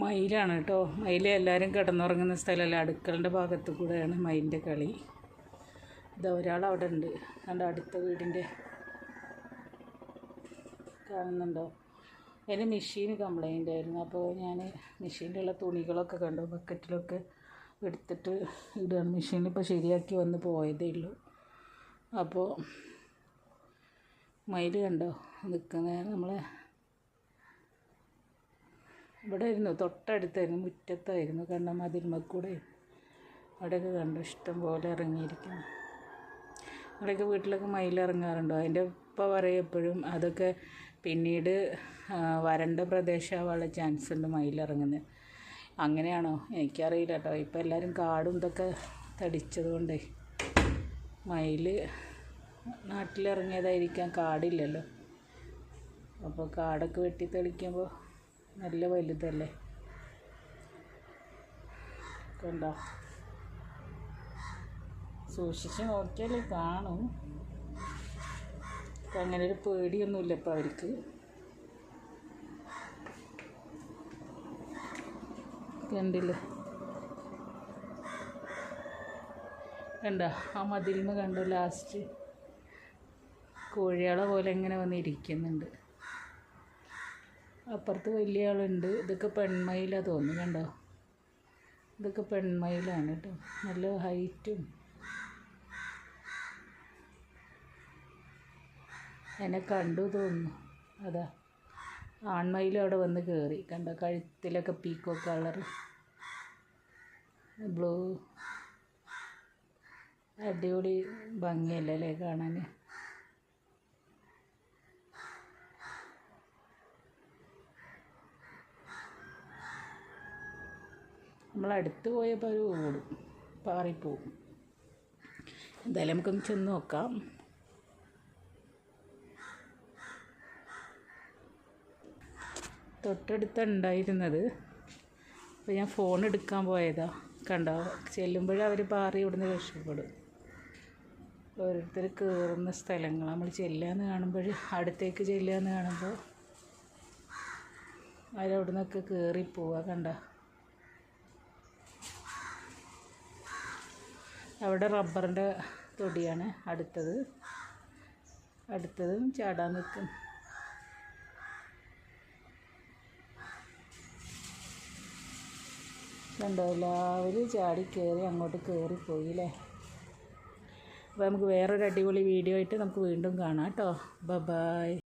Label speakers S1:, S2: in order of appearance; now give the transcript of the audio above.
S1: മയിലാണ് കേട്ടോ. മയിൽ എല്ലാവരും കിടന്നുറങ്ങുന്ന സ്ഥലമല്ല, അടുക്കളൻ്റെ ഭാഗത്ത് കൂടെയാണ് മയിലിൻ്റെ കളി. ഇത് ഒരാൾ അവിടെ ഉണ്ട്, കണ്ടോ, അടുത്ത വീടിൻ്റെ കാണുന്നുണ്ടോ. അതിന് മെഷീൻ കംപ്ലൈൻ്റ് ആയിരുന്നു. അപ്പോൾ ഞാൻ മെഷീനിലുള്ള തുണികളൊക്കെ കണ്ടോ ബക്കറ്റിലൊക്കെ എടുത്തിട്ട് ഇടുകയാണ്. മെഷീനിൽ ഇപ്പോൾ ശരിയാക്കി വന്ന് പോയതേ ഉള്ളൂ. അപ്പോൾ മയിൽ കണ്ടോ നിൽക്കുന്നത് നമ്മളെ ഇവിടെ ആയിരുന്നു, തൊട്ടടുത്തായിരുന്നു, മുറ്റത്തായിരുന്നു. കണ്ട മതിൽമക്കൂടെ അവിടെയൊക്കെ കണ്ടു ഇഷ്ടം പോലെ ഇറങ്ങിയിരിക്കുന്നു. അവിടെയൊക്കെ വീട്ടിലൊക്കെ മയിൽ ഇറങ്ങാറുണ്ടോ? അതിൻ്റെ ഉപ്പ പറയും എപ്പോഴും അതൊക്കെ പിന്നീട് വരണ്ട പ്രദേശമാവാനുള്ള ചാൻസ് ഉണ്ട് മയിലിറങ്ങുന്നത്. അങ്ങനെയാണോ എനിക്കറിയില്ല കേട്ടോ. ഇപ്പോൾ എല്ലാവരും കാടും ഇതൊക്കെ തടിച്ചത് കൊണ്ടേ മയിൽ നാട്ടിലിറങ്ങിയതായിരിക്കാം, കാടില്ലല്ലോ. അപ്പോൾ കാടൊക്കെ വെട്ടി തെളിക്കുമ്പോൾ നല്ല വലുതല്ലേ. കണ്ടോ, സൂക്ഷിച്ച് നോക്കിയാലേ കാണും. അപ്പം അങ്ങനെ ഒരു പേടിയൊന്നുമില്ല ഇപ്പം അവർക്ക്. കണ്ടില്ലേ, കണ്ടോ ആ മതിലിന് കണ്ടോ ലാസ്റ്റ് കോഴിയാളെ പോലെ ഇങ്ങനെ വന്നിരിക്കുന്നുണ്ട്. അപ്പുറത്ത് വലിയ ആളുണ്ട്. ഇതൊക്കെ പെൺമയിലാണ് തോന്നുന്നു. കണ്ടോ, ഇതൊക്കെ പെൺമയിലാണ് കേട്ടോ. നല്ല ഹൈറ്റും. എന്നെ കണ്ടു തോന്നുന്നു. അതാ ആൺമയിലും അവിടെ വന്ന് കയറി. കണ്ടോ, കഴുത്തിലൊക്കെ പീക്കോ കളർ ബ്ലൂ. അടിപൊളി ഭംഗിയല്ലേ അല്ലേ കാണാൻ. നമ്മളടുത്ത് പോയപ്പോൾ അവർ ഓടും, പാറിപ്പോവും. എന്തായാലും നമുക്കൊന്ന് ചെന്ന് നോക്കാം. തൊട്ടടുത്തുണ്ടായിരുന്നത്. അപ്പോൾ ഞാൻ ഫോൺ എടുക്കാൻ പോയതാ. കണ്ടോ, ചെല്ലുമ്പോഴേ അവർ പാറി ഇവിടുന്ന് രക്ഷപ്പെടും. ഓരോരുത്തർ കയറുന്ന സ്ഥലങ്ങൾ നമ്മൾ ചെല്ലാന്ന് കാണുമ്പോൾ, അടുത്തേക്ക് ചെല്ലാന്ന് കാണുമ്പോൾ അവരവിടെ നിന്നൊക്കെ കയറിപ്പോവുക. കണ്ടോ, അവിടെ റബ്ബറിൻ്റെ തൊടിയാണ് അടുത്തതും ചാടാൻ നിൽക്കും. കണ്ടോ, എല്ലാവരും ചാടി കയറി അങ്ങോട്ട് കയറിപ്പോയി അല്ലേ. അപ്പോൾ നമുക്ക് വേറൊരു അടിപൊളി വീഡിയോ ആയിട്ട് നമുക്ക് വീണ്ടും കാണാം കേട്ടോ. ബൈ.